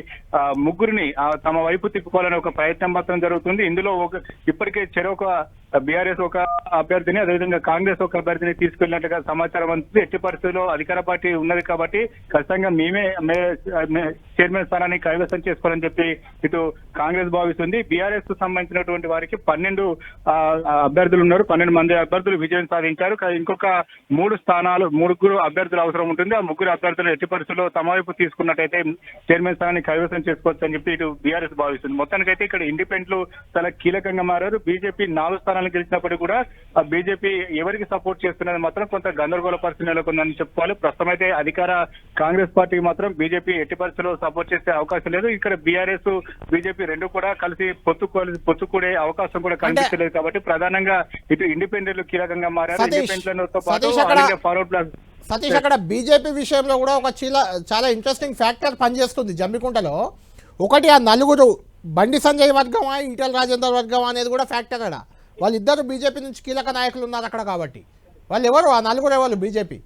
3 తమ వైపు తిప్పుకోవాలనే ఒక ప్రయత్నం మాత్రం జరుగుతుంది. ఇందులో ఇప్పటికే చెరొక బీఆర్ఎస్ ఒక అభ్యర్థిని, అదేవిధంగా కాంగ్రెస్ ఒక అభ్యర్థిని తీసుకెళ్లినట్టుగా సమాచారం అందుతుంది. ఎట్టి పరిస్థితుల్లో అధికార పార్టీ ఉన్నది కాబట్టి ఖచ్చితంగా మేమే చైర్మన్ స్థానాన్ని కైవసం చేసుకోవాలని చెప్పి ఇటు కాంగ్రెస్ భావిస్తుంది. బీఆర్ఎస్ కు సంబంధించినటువంటి వారికి 12 అభ్యర్థులు ఉన్నారు. 12 మంది అభ్యర్థులు విజయం సాధించారు. ఇంకొక 3 స్థానాలు, 3 అభ్యర్థులు అవసరం ఉంటుంది. ఆ 3 అభ్యర్థులు ఎట్టి పరిస్థితుల్లో తమ వైపు తీసుకున్నట్టయితే చైర్మన్ స్థానాన్ని కైవసం చేసుకోవచ్చు అని చెప్పి ఇటు బీఆర్ఎస్ భావిస్తుంది. మొత్తానికైతే ఇక్కడ ఇండిపెండెంట్లు చాలా కీలకంగా మారారు. బీజేపీ 4 స్థానాలు గెలిచినప్పటికీ కూడా ఆ బీజేపీ ఎవరికి సపోర్ట్ చేస్తున్నది మాత్రం కొంత గందరగోళ పరిస్థితి నెలకొందని చెప్పుకోవాలి. ప్రస్తుతం అయితే అధికార కాంగ్రెస్ పార్టీకి మాత్రం బీజేపీ ఎట్టి పరిస్థితుల్లో సపోర్ట్ చేసే అవకాశం లేదు. ఇక్కడ బీఆర్ఎస్ బీజేపీ 2 కూడా కలిసి పొత్తుకూడే అవకాశం కూడా కనిపించలేదు. కాబట్టి ప్రధానంగా ఇటు ఇండిపెండెంట్లు కీలకంగా మారారు. ఇండిపెండెంట్లతో పాటు ఫార్వర్డ్ బ్లాక్. సతీష్, అక్కడ బీజేపీ విషయంలో కూడా ఒక చాలా ఇంట్రెస్టింగ్ ఫ్యాక్టర్ పనిచేస్తుంది జమ్మికుంటలో. ఒకటి, ఆ 4 బండి సంజయ్ వర్గమా, ఈటెల రాజేందర్ వర్గమా అనేది కూడా ఫ్యాక్టర్. అక్కడ వాళ్ళిద్దరు బీజేపీ నుంచి కీలక నాయకులు ఉన్నారు అక్కడ. కాబట్టి వాళ్ళు ఎవరు, ఆ 4 ఎవరు బీజేపీ?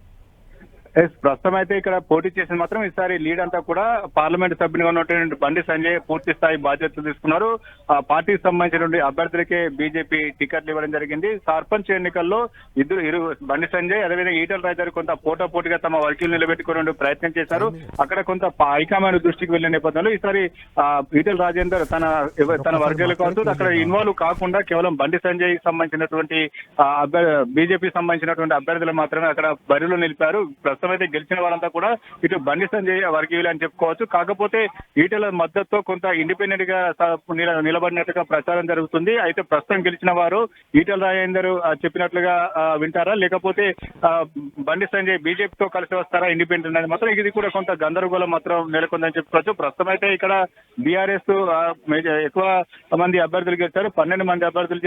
ప్రస్తుతం అయితే ఇక్కడ పోటీ చేసిన మాత్రం ఈసారి లీడ్ అంతా కూడా పార్లమెంట్ సభ్యునిగా ఉన్నటువంటి బండి సంజయ్ పూర్తి స్థాయి బాధ్యతలు తీసుకున్నారు. ఆ పార్టీకి సంబంధించినటువంటి అభ్యర్థులకే బీజేపీ టికెట్లు ఇవ్వడం జరిగింది. సర్పంచ్ ఎన్నికల్లో ఇరు బండి సంజయ్, అదేవిధంగా ఈటెల రాజేందర్ కొంత పోటాపోటీగా తమ వర్గీయులు నిలబెట్టుకునే ప్రయత్నం చేశారు. అక్కడ కొంత హైకమాండ్ దృష్టికి వెళ్లిన నేపథ్యంలో ఈసారి ఈటెల రాజేందర్ తన వర్గాలు కావచ్చు అక్కడ ఇన్వాల్వ్ కాకుండా కేవలం బండి సంజయ్ సంబంధించినటువంటి బీజేపీ సంబంధించినటువంటి అభ్యర్థులు మాత్రమే అక్కడ బరిలో నిలిపారు. ప్రస్తుతం అయితే గెలిచిన వారంతా కూడా ఇటు బండి సంజయ్ వర్గీయులు అని చెప్పుకోవచ్చు. కాకపోతే ఈటెల మద్దతుతో కొంత ఇండిపెండెంట్ గా నిలబడినట్టుగా ప్రచారం జరుగుతుంది. అయితే ప్రస్తుతం గెలిచిన వారు ఈటెల రాజేందర్ చెప్పినట్లుగా వింటారా, లేకపోతే బండి సంజయ్ బీజేపీతో కలిసి వస్తారా ఇండిపెండెంట్ అనేది మాత్రం ఇది కూడా కొంత గందరగోళం మాత్రం నెలకొందని చెప్పుకోవచ్చు. ప్రస్తుతం అయితే ఇక్కడ బీఆర్ఎస్ ఎక్కువ మంది అభ్యర్థులు గెలిచారు. 12 మంది అభ్యర్థులు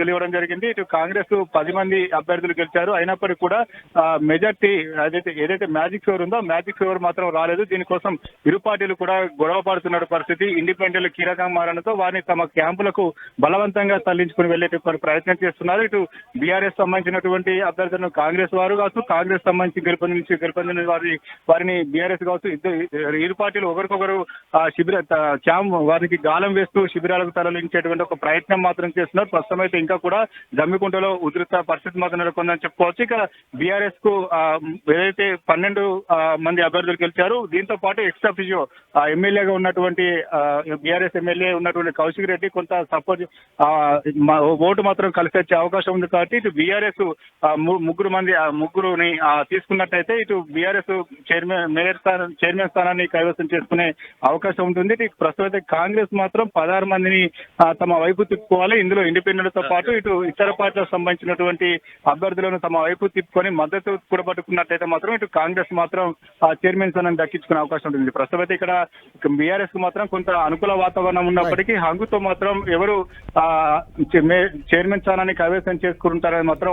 గెలవడం జరిగింది. ఇటు కాంగ్రెస్ 10 మంది అభ్యర్థులు గెలిచారు. అయినప్పటికీ కూడా మెజార్టీ ఏదైతే మ్యాజిక్ ఫిగర్ ఉందో మ్యాజిక్ ఫిగర్ మాత్రం రాలేదు. దీనికోసం ఇరు పార్టీలు కూడా గొడవ పడుతున్న పరిస్థితి. ఇండిపెండెంట్లు కీలకంగా మారడంతో వారిని తమ క్యాంపులకు బలవంతంగా తరలించుకుని వెళ్లేటువంటి ప్రయత్నం చేస్తున్నారు. ఇటు బీఆర్ఎస్ సంబంధించినటువంటి అభ్యర్థులను కాంగ్రెస్ వారు కావచ్చు, కాంగ్రెస్ సంబంధించి గెలుపొందిన వారిని బీఆర్ఎస్ కావచ్చు, ఇరు పార్టీలు ఒకరికొకరు వారికి గాలం వేస్తూ శిబిరాలకు తరలించేటువంటి ఒక ప్రయత్నం మాత్రం చేస్తున్నారు. ప్రస్తుతం అయితే ఇంకా కూడా జమ్మికుంటలో ఉధృత పరిస్థితి మాత్రం నెలకొందని చెప్పుకోవచ్చు. ఇక బీఆర్ఎస్ కు ఏదైతే అయితే 12 మంది అభ్యర్థులు గెలిచారు. దీంతో పాటు ఎక్స్ అఫిషియో ఎమ్మెల్యేగా ఉన్నటువంటి బీఆర్ఎస్ ఎమ్మెల్యే ఉన్నటువంటి కౌశిక్ రెడ్డి కొంత సపోర్ట్ ఓటు మాత్రం కలిసి వచ్చే అవకాశం ఉంది. కాబట్టి ఇటు బీఆర్ఎస్ ముగ్గురుని తీసుకున్నట్టయితే ఇటు బీఆర్ఎస్ చైర్మన్ స్థానాన్ని కైవసం చేసుకునే అవకాశం ఉంటుంది. ఇటు ప్రస్తుతం అయితే కాంగ్రెస్ మాత్రం 16 మందిని తమ వైపు తిప్పుకోవాలి. ఇందులో ఇండిపెండెంట్ తో పాటు ఇటు ఇతర పార్టీలకు సంబంధించినటువంటి అభ్యర్థులను తమ వైపు తిప్పుకొని మద్దతు కూడబట్టుకున్నట్టయితే మాత్రం ఇటు కాంగ్రెస్ మాత్రం చైర్మన్ స్థానాన్ని దక్కించుకునే అవకాశం ఉంటుంది. ప్రస్తుతం అయితే ఇక్కడ బీఆర్ఎస్ కు మాత్రం కొంత అనుకూల వాతావరణం ఉన్నప్పటికీ హంగుతో మాత్రం ఎవరు చైర్మన్ స్థానాన్ని కైవసం చేసుకుంటారని మాత్రం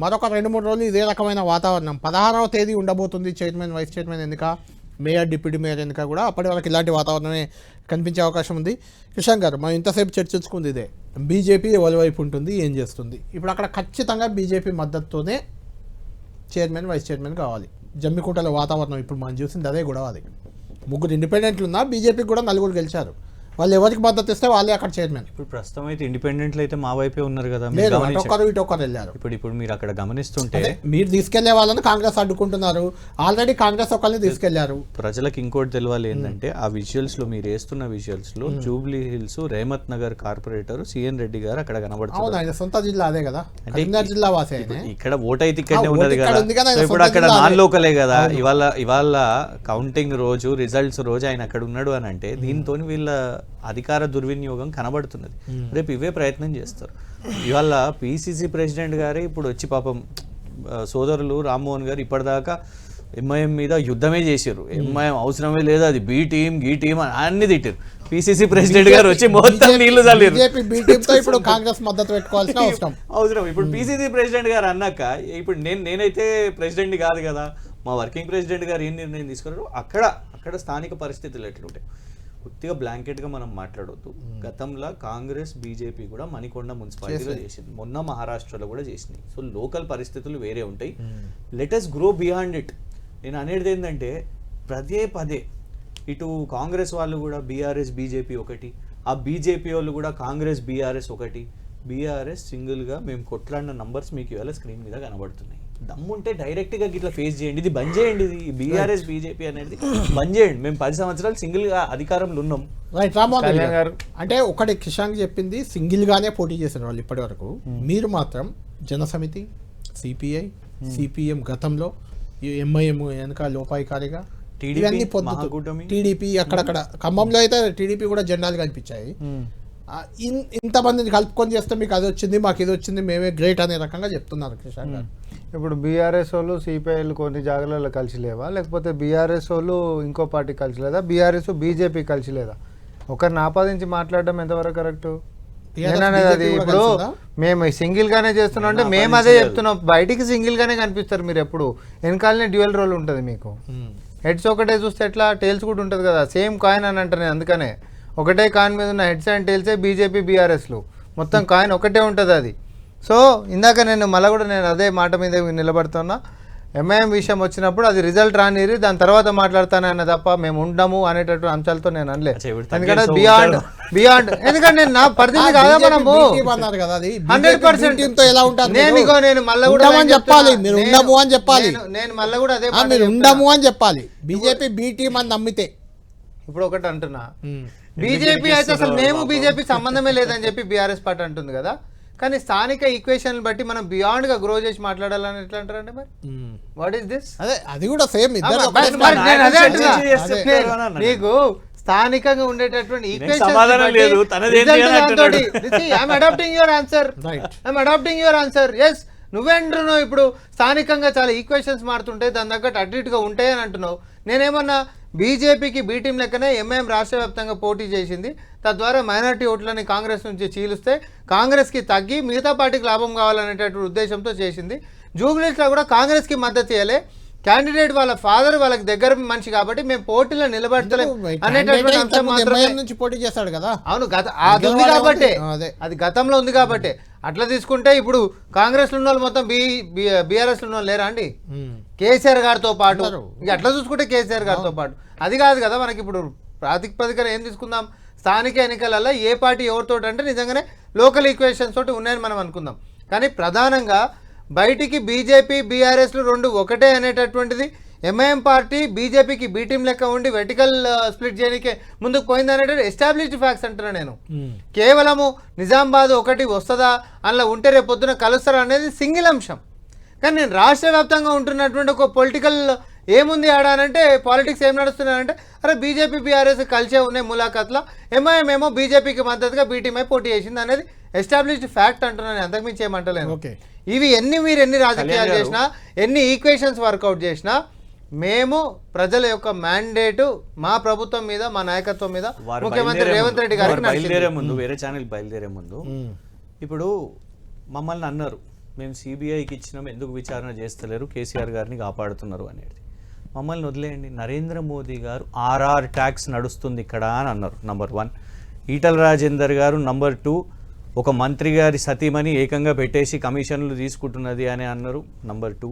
మరొక 2-3 రోజులు ఇదే రకమైన వాతావరణం. 16వ తేదీ ఉండబోతుంది చైర్మన్ వైస్ చైర్మన్ ఎన్నిక, మేయర్ డిప్యూటీ మేయర్ ఎన్నిక కూడా. అప్పటి వరకు ఇలాంటి వాతావరణమే కనిపించే అవకాశం ఉంది. కిషాన్ గారు, మనం ఇంతసేపు చర్చించుకుంది ఇదే, బీజేపీ ఎవరి వైపు ఉంటుంది, ఏం చేస్తుంది. ఇప్పుడు అక్కడ ఖచ్చితంగా బీజేపీ మద్దతుతోనే చైర్మన్ వైస్ చైర్మన్ కావాలి. జమ్మికుంటలో వాతావరణం ఇప్పుడు మనం చూసింది అదే గొడవ. అది 3 ఇండిపెండెంట్లు ఉన్నా బీజేపీకి కూడా 4 గెలిచారు. వాళ్ళు ఎవరికి మద్దతు ఇస్తే వాళ్ళే అక్కడ చైర్మన్. ఇప్పుడు ప్రస్తుతం అయితే ఇండిపెండెంట్లు అయితే మా వైపే ఉన్నారు కదా, ఇటొకరు వెళ్ళారు. ఇప్పుడు మీరు అక్కడ గమనిస్తుంటే మీరు తీసుకెళ్లే వాళ్ళని కాంగ్రెస్ అడ్డుకుంటున్నారు. ఆల్రెడీ కాంగ్రెస్ ఒకరిని తీసుకెళ్లారు. ప్రజలకు ఇంకోటి తెలియాలి ఏంటంటే, ఆ విజువల్స్ లో మీరు వేస్తున్న విజువల్స్ లో Jubilee hills రేమత్ Nagar corporator CN Reddy గారు అక్కడ కనబడుతున్నారు. ఆయన సొంత జిల్లా అదే కదా, కరీంనగర్ జిల్లా వాసి. ఇక్కడ ఓట్ అయితే ఇక్కడనే ఉన్నది కదా, ఇప్పుడు అక్కడ నాన్ లోకలే కదా. ఇవాళ కౌంటింగ్ రోజు, రిజల్ట్స్ రోజు ఆయన అక్కడ ఉన్నాడు అని అంటే దీంతో వీళ్ళ అధికార దుర్వినియోగం కనబడుతున్నది. రేపు ఇవే ప్రయత్నం చేస్తారు. ఇవాళ పిసిసి ప్రెసిడెంట్ గారే ఇప్పుడు వచ్చి పాపం సోదరులు రామ్మోహన్ గారు ఇప్పటిదాకా ఎంఐఎం మీద యుద్ధమే చేశారు. ఎంఐఎం అవసరమే లేదు, అది బి టీం గీ టీం అన్ని తిట్టారు. పిసిసి ప్రెసిడెంట్ గారు వచ్చి మొత్తం నీళ్లు చల్లారు. ఇప్పుడు కాంగ్రెస్ మద్దతు పెట్టుకోవాల్సిన అవసరం. ఇప్పుడు పిసిసి ప్రెసిడెంట్ గారు అన్నాక ఇప్పుడు నేనైతే ప్రెసిడెంట్ కాదు కదా, మా వర్కింగ్ ప్రెసిడెంట్ గారు ఏం నిర్ణయం తీసుకున్నారు, అక్కడ స్థానిక పరిస్థితులు ఎట్లుంటాయి. కొద్దిగా బ్లాంకెట్గా మనం మాట్లాడొద్దు. గతంలో కాంగ్రెస్ బీజేపీ కూడా మణికొండ మున్సిపాలిటీలో చేసింది, మొన్న మహారాష్ట్రలో కూడా చేసింది. సో లోకల్ పరిస్థితులు వేరే ఉంటాయి. Let us grow beyond it. నేను అనేది ఏంటంటే పదే ఇటు కాంగ్రెస్ వాళ్ళు కూడా బీఆర్ఎస్ బీజేపీ ఒకటి, ఆ బీజేపీ వాళ్ళు కూడా కాంగ్రెస్ బీఆర్ఎస్ ఒకటి. బీఆర్ఎస్ సింగిల్గా మేము కొట్లాడిన నంబర్స్ మీకు ఇవాళ స్క్రీన్ మీద కనబడుతున్నాయి. దమ్ముంటే డైరెక్ట్గా ఇట్లా ఫేస్ చేయండి, ఇది బంద్ చేయండి. ఇది బీఆర్ఎస్ బీజేపీ అనేది బంద్ చేయండి. మేము 10 సంవత్సరాలు సింగిల్గా అధికారంలో ఉన్నాం. రైట్ రామ్మోహన్ గారు, అంటే ఒకటి కిషాన్ చెప్పింది సింగిల్గానే పోటీ చేసిన వాళ్ళు ఇప్పటి వరకు. మీరు మాత్రం జనసమితి, సిపిఐ, సిపిఎం గతంలో, ఎంఐఎం వెనక లోపాయికారిగా, టీడీపీ అక్కడక్కడ ఖమ్మంలో అయితే టీడీపీ కూడా జెండాలు కనిపించాయి. ఇంతమందిని కలుపుకొని చేస్తే మీకు అది వచ్చింది, మాకు ఇది వచ్చింది, మేమే గ్రేట్ అనే రకంగా చెప్తున్నారు కిషాన్ గారు. ఇప్పుడు బీఆర్ఎస్ వాళ్ళు సిపిఐలు కొన్ని జాగాలలో కలిసి లేవా, లేకపోతే బీఆర్ఎస్ వాళ్ళు ఇంకో పార్టీ కలిసి లేదా, బీఆర్ఎస్ బీజేపీ కలిసి లేదా? ఒకరిని ఆపాదించి మాట్లాడడం ఎంతవరకు కరెక్ట్? అది ఇప్పుడు మేము సింగిల్ గానే చేస్తున్నాం అంటే మేము అదే చెప్తున్నాం. బయటికి సింగిల్ గానే కనిపిస్తారు మీరు, ఎప్పుడు వెనకాలనే డ్యూయల్ రోల్ ఉంటుంది మీకు. హెడ్స్ ఒకటే చూస్తే ఎట్లా, టైల్స్ కూడా ఉంటుంది కదా, సేమ్ కాయిన్ అని అంటారు. అందుకనే ఒకటే కాయిన్ మీద ఉన్న హెడ్స్ అండ్ టైల్సే బీజేపీ బీఆర్ఎస్లు, మొత్తం కాయిన్ ఒకటే ఉంటుంది అది. సో ఇందాక మళ్ళీ కూడా నేను అదే మాట మీద నిలబడుతున్నా. ఎంఐఎం విషయం వచ్చినప్పుడు అది రిజల్ట్ రానిరి, దాని తర్వాత మాట్లాడతానన్న తప్ప మేము ఉండము అనేటటువంటి అంశాలతో నేను అనలే. ఎందుకంటే బియాండ్ ఎందుకంటే నేను నా పరిస్థితి కాదా, మనము 100% నేను మళ్ళీ కూడా చెప్పాలి, మీరు ఉండము అని చెప్పాలి. నేను మళ్ళీ కూడా అదే మీరు ఉండము అని చెప్పాలి. బీజేపీ బీ టీం అని నమ్మితే ఇప్పుడు ఒకటి అంటున్నా, బీజేపీ అయితే అసలు మేము బీజేపీకి సంబంధమే లేదని చెప్పి బీఆర్ఎస్ పార్టీ అంటుంది కదా. కానీ స్థానిక ఈక్వేషన్ బట్టి మనం బియాండ్ గా గ్రో చేసి మాట్లాడాలని ఎట్లా అంటారంటే మరి వాట్ ఈస్ దిస్? అదే అది కూడా సేమ్. నీకు స్థానికంగా ఉండేటటువంటి అడాప్టింగ్ యువర్ ఆన్సర్. ఎస్, నువ్వేంటున్నావు ఇప్పుడు స్థానికంగా చాలా ఈక్వేషన్స్ మారుతుంటాయి, దాని తగ్గట్టు అటు ఇటుగా ఉంటాయి అని అంటున్నావు. నేనేమన్నా బీజేపీకి బీ టీం లెక్కనే ఎంఐఎం రాష్ట్ర వ్యాప్తంగా పోటీ చేసింది, తద్వారా మైనారిటీ ఓట్లని కాంగ్రెస్ నుంచి చీలిస్తే కాంగ్రెస్కి తగ్గి మిగతా పార్టీకి లాభం కావాలనేటటువంటి ఉద్దేశంతో చేసింది. జూబ్లీస్లో కూడా కాంగ్రెస్కి మద్దతు ఇవ్వలే, క్యాండిడేట్ వాళ్ళ ఫాదర్ వాళ్ళకి దగ్గర మనిషి కాబట్టి మేము పోటీలో నిలబడతలేం అనేటటువంటి అంశం మాత్రమే నుంచి పోటీ చేస్తాడు కదా. అవును, అది ఉంది కాబట్టి, అది గతంలో ఉంది కాబట్టి. అట్లా తీసుకుంటే ఇప్పుడు కాంగ్రెస్ లో ఉన్న వాళ్ళు మొత్తం బీఆర్ఎస్ లో ఉన్న వాళ్ళు లేరా అండి? కేసీఆర్ గారితో పాటు అట్లా చూసుకుంటే కేసీఆర్ గారితో పాటు అది కాదు కదా. మనకి ఇప్పుడు ప్రాతిపదికన ఏం తీసుకుందాం, స్థానిక ఎన్నికలలో ఏ పార్టీ ఎవరితో అంటే నిజంగానే లోకల్ ఈక్వేషన్స్ తోటి ఉన్నాయని మనం అనుకుందాం. కానీ ప్రధానంగా బయటికి బీజేపీ బీఆర్ఎస్లు రెండు ఒకటే అనేటటువంటిది ఎంఐఎం పార్టీ బీజేపీకి బీ టీం లెక్క ఉండి వెర్టికల్ స్ప్లిట్ చేయడానికి ముందుకు పోయింది అనేటువంటి ఎస్టాబ్లిష్డ్ ఫ్యాక్ట్స్ అంటున్నా నేను. కేవలము నిజామాబాద్ ఒకటి వస్తుందా అందులో ఉంటే రేపు పొద్దున కలుస్తారా అనేది సింగిల్ అంశం. కానీ నేను రాష్ట్ర వ్యాప్తంగా ఉంటున్నటువంటి ఒక పొలిటికల్ ఏముంది ఆడ అంటే పాలిటిక్స్ ఏం నడుస్తున్నాయంటే అరే బీజేపీ బీఆర్ఎస్ కలిసే ఉన్నాయి ములాఖాత్లో, ఎంఐఎం ఏమో బీజేపీకి మద్దతుగా బీటీఎంఐ పోటీ చేసింది అనేది ఎస్టాబ్లిష్డ్ ఫ్యాక్ట్ అంటున్నాను, అంతకుమించి ఏమంటలేను. ఇవి మీరు ఎన్ని రాజకీయాలు చేసినా ఎన్ని ఈక్వేషన్స్ వర్కౌట్ చేసినా మేము ప్రజల యొక్క మ్యాండేట్ మా ప్రభుత్వం మీద మా నాయకత్వం మీద ముఖ్యమంత్రి రేవంత్ రెడ్డి గారికి బయలుదేరే ముందు వేరే ఛానల్ బయలుదేరే ముందు ఇప్పుడు మమ్మల్ని అన్నారు మేము సిబిఐకి ఇచ్చినాం ఎందుకు విచారణ చేస్తలేరు కేసీఆర్ గారిని కాపాడుతున్నారు అనేది. మమ్మల్ని వదిలేయండి, నరేంద్ర మోదీ గారు ఆర్ఆర్ ట్యాక్స్ నడుస్తుంది ఇక్కడ అని అన్నారు నంబర్ 1. ఈటల రాజేందర్ గారు నంబర్ 2 ఒక మంత్రి గారి సతీమణి ఏకంగా పెట్టేసి కమిషన్లు తీసుకుంటున్నది అని అన్నారు నంబర్ 2.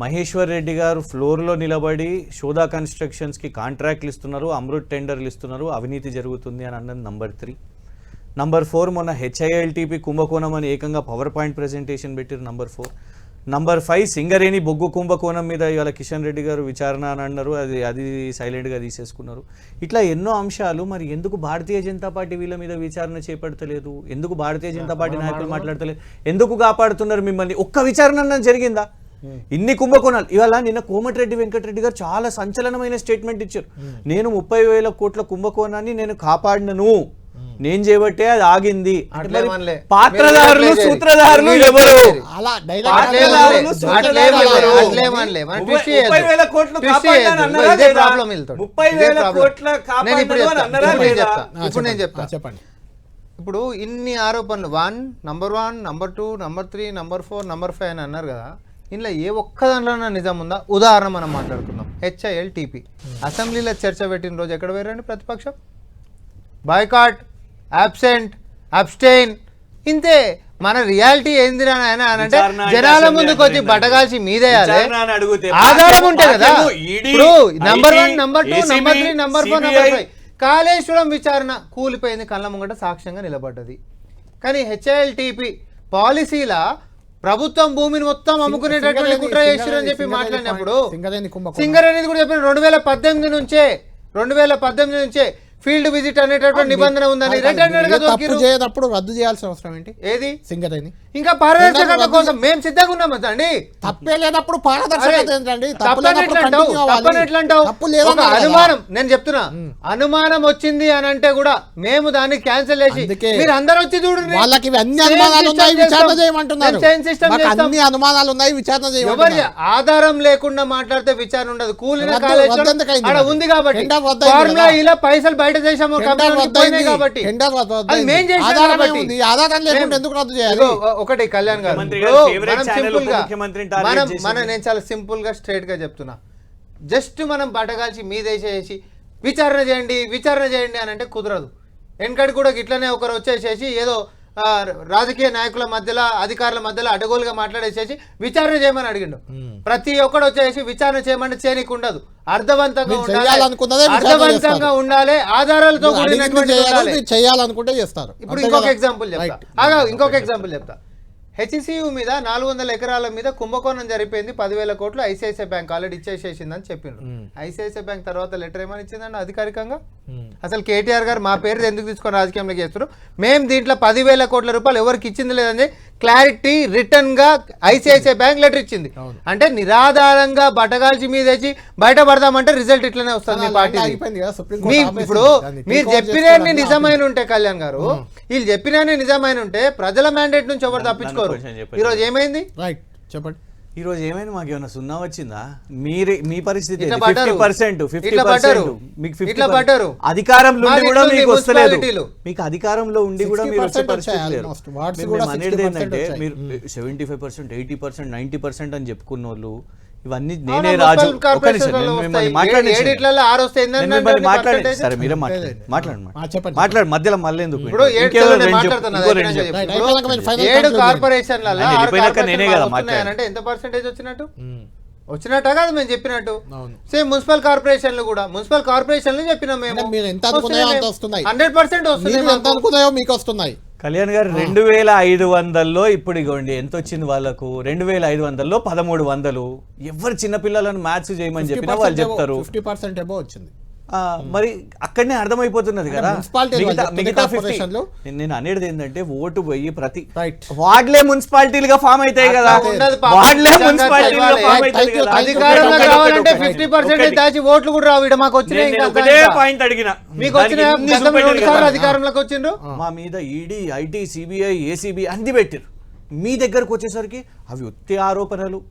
మహేశ్వర్ రెడ్డి గారు ఫ్లోర్లో నిలబడి షోదా కన్స్ట్రక్షన్స్కి కాంట్రాక్ట్లు ఇస్తున్నారు, అమృత్ టెండర్లు ఇస్తున్నారు, అవినీతి జరుగుతుంది అని అన్నది నంబర్ 3. నంబర్ 4 మొన్న హెచ్ఐఎల్టీపీ కుంభకోణం అని ఏకంగా పవర్ పాయింట్ ప్రెజెంటేషన్ పెట్టారు నంబర్ 4. నంబర్ 5 సింగరేణి బొగ్గు కుంభకోణం మీద ఇవాళ కిషన్ రెడ్డి గారు విచారణ అని అన్నారు, అది సైలెంట్గా తీసేసుకున్నారు. ఇట్లా ఎన్నో అంశాలు. మరి ఎందుకు భారతీయ జనతా పార్టీ వీళ్ళ మీద విచారణ చేపడతలేదు? ఎందుకు భారతీయ జనతా పార్టీ నాయకులు మాట్లాడతలేదు? ఎందుకు కాపాడుతున్నారు మిమ్మల్ని? ఒక్క విచారణ జరిగిందా? ఇన్ని కుంభకోణాలు. ఇవాళ నిన్న కోమటిరెడ్డి వెంకటరెడ్డి గారు చాలా సంచలనమైన స్టేట్మెంట్ ఇచ్చారు. నేను 30,000 కోట్ల కుంభకోణాన్ని నేను కాపాడినను, నేను చేయబట్టే అది ఆగింది. పాత్రదారులు సూత్రధారులు ఎవరు? 30,000 కోట్లు ఇప్పుడు నేను చెప్తా. చెప్పండి. ఇప్పుడు ఇన్ని ఆరోపణలు number 1 number 2 number 3 number 4 number 5 అని అన్నారు కదా, ఇందులో ఏ ఒక్క దాంట్లో నిజం ఉందా? ఉదాహరణ మనం మాట్లాడుకుందాం. హెచ్ఐఎల్టీపీ అసెంబ్లీలో చర్చ పెట్టిన రోజు ఎక్కడ పోయారండి ప్రతిపక్షం? బాయ్కాట్, అబ్సెంట్, అబ్స్టైన్, ఇంతే. మన రియాలిటీ ఏంది అని అంటే జనాల ముందుకు వచ్చి బట్టగాల్చి మీదేయాలి, ఆధారం ఉంటే కదా. ఇప్పుడు number 1 number 2 number 3 number 4 number 5 Kaleshwaram విచారణ కూలిపోయింది, కళ్ళ ముంగట సాక్ష్యంగా నిలబడ్డది. కానీ హెచ్ఐఎల్టీపీ పాలసీల ప్రభుత్వం భూమిని మొత్తం అమ్ముకునేటటువంటి కుట్ర చేస్తారని చెప్పి మాట్లాడినప్పుడు సింగరేణి కూడా చెప్పిన 2018 నుంచే ఫీల్డ్ విజిట్ అనేటటువంటి నిబంధన ఉందని అప్పుడు రద్దు చేయాల్సిన అవసరం ఏంటి? ఏది సింగరేణి? ఇంకా పారదర్శకత కోసం మేము సిద్ధంగా ఉన్నాం అండి. తప్పే లేనప్పుడు పారదర్శకత అనుమానం, నేను చెప్తున్నా, అనుమానం వచ్చింది అని అంటే కూడా మేము దాన్ని క్యాన్సిల్ చేసి మీరు అందరూ వచ్చి చూడండి. వాళ్ళకి అన్ని అనుమానాలు ఉన్నాయి, విచారణ చేయమంటున్నారు. అన్ని అనుమానాలు ఉన్నాయి, విచారణ చేయమంటున్నారు. ఆధారం లేకుండా మాట్లాడితే విచారణ ఉండదు. కూలిన కాలేజ్ ఉంది కాబట్టి ఫార్ములా ఇలా పైసలు బయట చేసాము కాబట్టి ఒకటి కళ్యాణ్ గారు, నేను చాలా సింపుల్ గా స్ట్రైట్ గా చెప్తున్నా. జస్ట్ మనం బట్టగాల్చి మీదేసేసి విచారణ చేయండి అని అంటే కుదరదు. వెనకటి కూడా ఇట్లనే ఒకరు వచ్చేసేసి ఏదో రాజకీయ నాయకుల మధ్యలో అధికారుల మధ్యలో అడగోలుగా మాట్లాడేసేసి విచారణ చేయమని అడిగిండు. ప్రతి ఒక్కడు వచ్చేసి విచారణ చేయమంటే చేయనీకి ఉండదు. అర్థవంతంగా ఉండాలి, ఆధారాలతో చేయాలనుకుంటే చేస్తారు. ఇప్పుడు ఇంకొక ఎగ్జాంపుల్ చెప్తా. హెచ్సియు మీద 400 ఎకరాల మీద కుంభకోణం జరిపోయింది, 10,000 కోట్లు ఐసిఐసిఐ బ్యాంక్ ఆల్రెడీ ఇచ్చేసేసిందని చెప్పిండ్రు. ఐసిఐసిఐ బ్యాంక్ తర్వాత లెటర్ ఏమని ఇచ్చిందండి అధికారికంగా? అసలు కేటీఆర్ గారు మా పేరు ఎందుకు తీసుకొని రాజకీయంలో చేస్తారు, మేము దీంట్లో 10,000 కోట్ల రూపాయలు ఎవరికి ఇచ్చింది లేదని క్లారిటీ రిటర్న్ గా ఐసిఐసిఐ బ్యాంక్ లెటర్ ఇచ్చింది. అంటే నిరాధారంగా బట్టగాల్చి మీదేసి బయటపడదామంటే రిజల్ట్ ఇట్లనే వస్తుంది మీ పార్టీ. ఇప్పుడు మీరు చెప్పినన్ని నిజమైన ఉంటే కళ్యాణ్ గారు, వీళ్ళు చెప్పినన్ని నిజమైన ఉంటే ప్రజల మ్యాండేట్ నుంచి ఎవరు తప్పించుకోరు. ఈ రోజు ఏమైంది? రైట్ చెప్పండి. ఈ రోజు ఏమైనా మాకు ఏమైనా సున్నా వచ్చిందా? మీ పరిస్థితి 50%, 50%. అధికారంలో ఉండి కూడా మీకు వస్తలేదు. మీకు అధికారంలో ఉండి కూడా మీరు వచ్చే పరిస్థితి లేదు. అనేది ఏంటంటే మీరు 75%, 80%, 90% అని చెప్పుకున్న వాళ్ళు ఇవన్నీ నేనే రాజు. ఒక నిమిషం సరే మీరే మాట్లాడండి, మధ్యలో మళ్ళీ ఎందుకు? నేనే కదా మాట్లాడాను. ఎంత పర్సెంటేజ్ వచ్చినట్టు కాదు మేము చెప్పినట్టు. సేమ్ మున్సిపల్ కార్పొరేషన్లు కూడా చెప్పినాం మేము 100% వస్తున్నాయి. మీకు వస్తున్నాయి. కళ్యాణ్ గారు 2500లో ఇప్పుడు ఇగోండి ఎంత వచ్చింది వాళ్ళకు 2500లో 1300. ఎవరు చిన్నపిల్లలను మ్యాథ్స్ చేయమని చెప్పినా వాళ్ళు చెప్తారు 50% ఎబో వచ్చింది. మరి అక్కడనే అర్థమైపోతున్నది కదా. మున్సిపాలిటీ మిగతా కార్పొరేషన్లు 50 నేను అనేది ఏంటంటే ఓటు పోయి ప్రతి రైట్ వార్డులే మున్సిపాలిటీలుగా ఫామ్ అవుతాయి కదా. అట్లా ఉండదు పాపం. వార్డులే నిజంగా మున్సిపాలిటీలుగా చెప్పాలి. ఫామ్ అవుతాయి Thank you, కదా. thank you. అధికారంలో ఒకటి, కావాలంటే ఒకటి, 50% ఒకటి. దాచి ఓట్లు కూడా రావు. ఈడ మాకు వచ్చినాయి నేను ఇంకా ఒకటే ఇంకా. పాయింట్ అడిగిన మీకు వచ్చిన దానికి ఇన్ని గతంలో చూపెట్టారు 2 సార్లు కదా. అధికారంలోకి వచ్చిండ్రు. మా మీద ఈడీ, ఐటీ, సిబిఐ, ఏసీబీ అన్ని పెట్టారు. మీ దగ్గరకు వచ్చేసరికి అవి ఉత్తి ఆరోపణలు.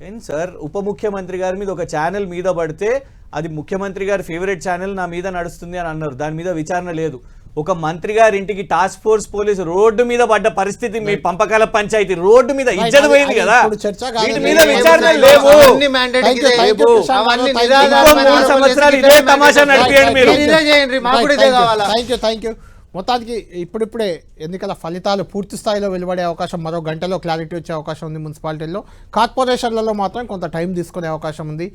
ఏం సార్, ఉప ముఖ్యమంత్రి గారి మీద ఒక ఛానల్ మీద పడితే అది ముఖ్యమంత్రి గారి ఫేవరెట్ ఛానల్ నా మీద నడుస్తుంది అని అన్నారు. దాని మీద విచారణ లేదు. ఒక మంత్రి గారి ఇంటికి టాస్క్ ఫోర్స్ పోలీసు రోడ్డు మీద పడ్డ పరిస్థితి, మీ పంపకాల పంచాయతీ రోడ్డు మీద ఇజ్జత్ పోయింది కదా. ఇప్పుడు చర్చ కాదు. వీటి మీద విచారణ లేవు. అవన్నీ mandate Thank you, ఇదే. thank you, లేవు. ప్రశాంత్ అవన్నీ గారు. Thank you. నిరాధారమైన ఇంకో 3 సంవత్సరాలు ఇదే ఆరోపణలు తమాషా చేసి నడిపియండి మీరు. మీరు ఇదే చేయండి, మాకు కూడా ఇదే కావాలా. Thank you. మొత్తానికి ఇప్పుడిప్పుడే ఎన్నికల ఫలితాలు పూర్తి స్థాయిలో వెలువడే అవకాశం, మరో గంటలో క్లారిటీ వచ్చే అవకాశం ఉంది. మున్సిపాలిటీల్లో, కార్పొరేషన్లలో మాత్రం కొంత టైం తీసుకునే అవకాశం ఉంది.